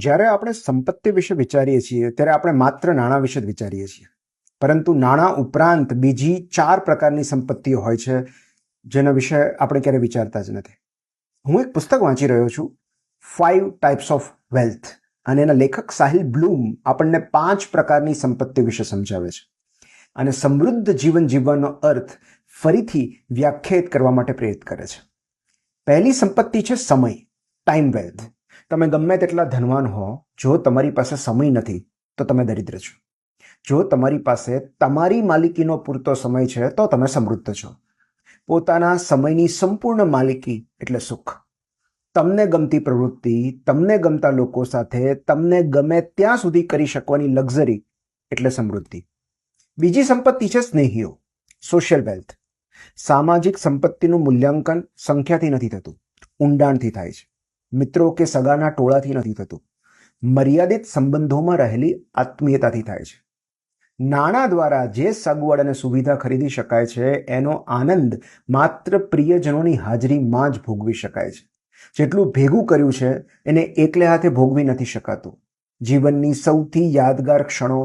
જ્યારે આપણે સંપત્તિ વિશે વિચારીએ છીએ ત્યારે આપણે માત્ર નાણાં વિશે જ વિચારીએ છીએ, પરંતુ નાણાં ઉપરાંત બીજી 4 પ્રકારની સંપત્તિઓ હોય છે જેના વિશે આપણે ક્યારે વિચારતા જ નથી. હું એક પુસ્તક વાંચી રહ્યો છું, 5 ટાઈપ્સ ઓફ વેલ્થ, અને એના લેખક સાહિલ બ્લૂમ આપણને 5 પ્રકારની સંપત્તિ વિશે સમજાવે છે અને સમૃદ્ધ જીવન જીવવાનો અર્થ ફરીથી વ્યાખ્યાયિત કરવા માટે પ્રેરિત કરે છે. પહેલી સંપત્તિ છે સમય, ટાઈમ વેલ્થ. તમે ગમે તેટલા ધનવાન હો, જો તમારી પાસે સમય નથી તો તમે દરિદ્ર છો. જો તમારી પાસે તમારી માલિકીનો પૂરતો સમય છે તો તમે સમૃદ્ધ છો. પોતાના સમયની સંપૂર્ણ માલિકી એટલે સુખ. તમને ગમતી પ્રવૃત્તિ, તમને ગમતા લોકો સાથે તમને ગમે ત્યાં સુધી કરી શકવાની લક્ઝરી એટલે સમૃદ્ધિ. બીજી સંપત્તિ છે સ્નેહીઓ, સોશિયલ વેલ્થ. સામાજિક સંપત્તિનું મૂલ્યાંકન સંખ્યાથી નથી થતું, ઊંડાણથી થાય છે. મિત્રો કે સગાના ટોળાથી નથી થતું, મર્યાદિત સંબંધોમાં રહેલી આત્મીયતાથી થાય છે. નાણાં દ્વારા જે સગવડ અને સુવિધા ખરીદી શકાય છે એનો આનંદ માત્ર પ્રિયજનોની હાજરીમાં જ ભોગવી શકાય છે. જેટલું ભેગું કર્યું છે એને એકલે હાથે ભોગવી નથી શકાતું. જીવનની સૌથી યાદગાર ક્ષણો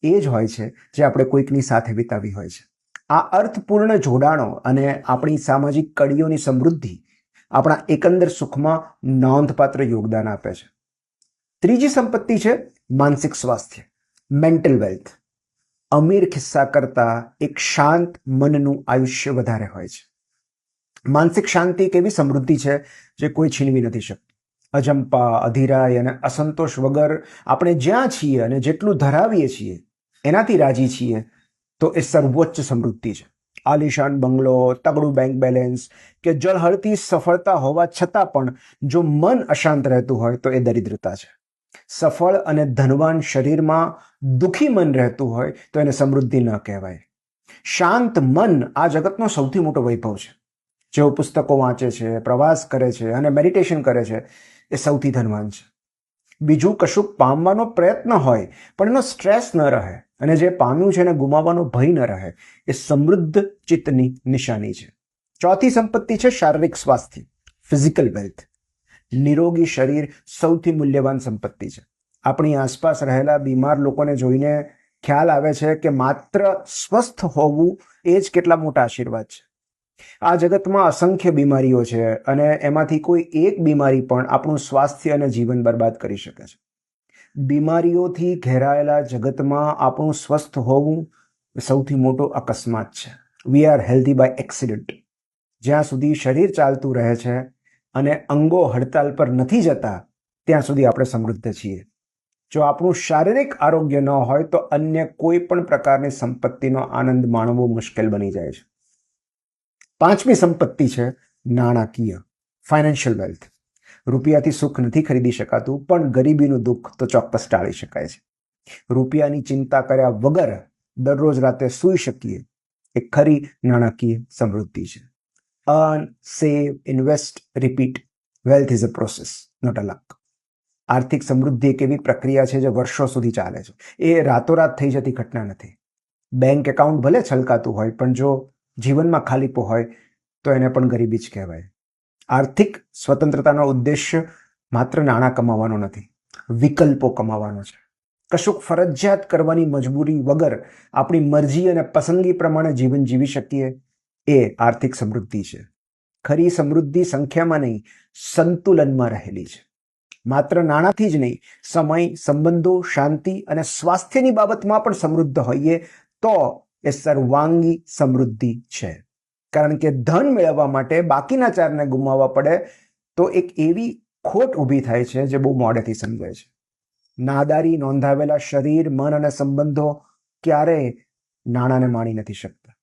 એ જ હોય છે જે આપણે કોઈકની સાથે વિતાવી હોય છે. આ અર્થપૂર્ણ જોડાણો અને આપણી સામાજિક કડીઓની સમૃદ્ધિ આપણા એકંદર સુખમાં નોંધપાત્ર યોગદાન આપે છે. ત્રીજી સંપત્તિ છે માનસિક સ્વાસ્થ્ય, મેન્ટલ વેલ્થ. અમીર ખિસ્સા કરતાં એક શાંત મનનું આયુષ્ય વધારે હોય છે. માનસિક શાંતિ એક એવી સમૃદ્ધિ છે જે કોઈ છીનવી નથી શકતું. અજંપા, અધીરાય અને અસંતોષ વગર આપણે જ્યાં છીએ અને જેટલું ધરાવીએ છીએ એનાથી રાજી છીએ તો એ સર્વોચ્ચ સમૃદ્ધિ છે. આલિશાન બંગલો, તગડું બેંક બેલેન્સ કે જળહળતી સફળતા હોવા છતાં પણ જો મન અશાંત રહેતું હોય તો એ દરિદ્રતા છે. સફળ અને ધનવાન શરીરમાં દુઃખી મન રહેતું હોય તો એને સમૃદ્ધિ ન કહેવાય. શાંત મન આ જગતનો સૌથી મોટો વૈભવ છે. જેઓ પુસ્તકો વાંચે છે, પ્રવાસ કરે છે અને મેડિટેશન કરે છે એ સૌથી ધનવાન છે. બીજું કશુંક પામવાનો પ્રયત્ન હોય પણ એનો સ્ટ્રેસ ન રહે અને જે પામ્યું છે એને ગુમાવવાનો ભય ન રહે એ સમૃદ્ધ ચિત્તની નિશાની છે. ચોથી સંપત્તિ છે શારીરિક સ્વાસ્થ્ય, ફિઝિકલ વેલ્થ. નિરોગી શરીર સૌથી મૂલ્યવાન સંપત્તિ છે. આપણી આસપાસ રહેલા બીમાર લોકોને જોઈને ખ્યાલ આવે છે કે માત્ર સ્વસ્થ હોવું એ જ કેટલા મોટા આશીર્વાદ છે. આ જગતમાં અસંખ્ય બીમારીઓ છે અને એમાંથી કોઈ એક બીમારી પણ આપણું સ્વાસ્થ્ય અને જીવન બરબાદ કરી શકે છે. બીમારીઓથી ઘેરાયેલા જગતમાં આપણું સ્વસ્થ હોવું સૌથી મોટો અકસ્માત છે. We are healthy by accident. જ્યાં સુધી શરીર ચાલતું રહે છે અને અંગો હડતાલ પર નથી જતા ત્યાં સુધી આપણે સમૃદ્ધ છીએ. જો આપણું શારીરિક આરોગ્ય ન હોય તો અન્ય કોઈ પણ પ્રકારની સંપત્તિનો આનંદ માણવો મુશ્કેલ બની જાય છે. પાંચમી સંપત્તિ છે નાણાકીય, ફાઇનાન્શિયલ વેલ્થ. રૂપિયાથી સુખ નથી ખરીદી શકાતું પણ ગરીબીનું દુઃખ તો ચોક્કસ ટાળી શકાય છે. રૂપિયાની ચિંતા કર્યા વગર દરરોજ રાતે સૂઈ શકીએ એ ખરી નાણાકીય સમૃદ્ધિ છે. Earn, save, invest, repeat. Wealth is a process, not a luck. આર્થિક સમૃદ્ધિ એક એવી પ્રક્રિયા છે જે વર્ષો સુધી ચાલે છે. એ રાતોરાત થઈ જતી ઘટના નથી. બેંક એકાઉન્ટ ભલે છલકાતું હોય પણ જો જીવનમાં ખાલીપો હોય તો એને પણ ગરીબી જ કહેવાય. આર્થિક સ્વતંત્રતાનો ઉદ્દેશ્ય માત્ર નાણાં કમાવાનો નથી, વિકલ્પો કમાવાનો છે. કશુંક ફરજિયાત કરવાની મજબૂરી વગર આપણી મરજી અને પસંદગી પ્રમાણે જીવન જીવી શકીએ એ આર્થિક સમૃદ્ધિ છે. ખરી સમૃદ્ધિ સંખ્યામાં નહીં, સંતુલનમાં રહેલી છે. માત્ર નાણાંથી જ નહીં, સમય, સંબંધો, શાંતિ અને સ્વાસ્થ્યની બાબતમાં પણ સમૃદ્ધ હોઈએ તો એ સર્વાંગી સમૃદ્ધિ છે. કારણ કે ધન મેળવવા માટે બાકીના 4ને ગુમાવવા પડે તો એક એવી ખોટ ઊભી થાય છે જે બહુ મોડેથી સમજાય છે. નાદારી નોંધાવેલા શરીર, મન અને સંબંધો ક્યારેય નાણાંને માણી નથી શકતા.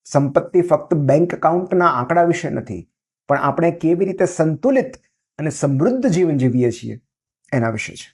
સંપત્તિ ફક્ત બેંક એકાઉન્ટના આંકડા વિશે નથી, પણ આપણે કેવી રીતે સંતુલિત અને સમૃદ્ધ જીવન જીવીએ છીએ એના વિશે છે.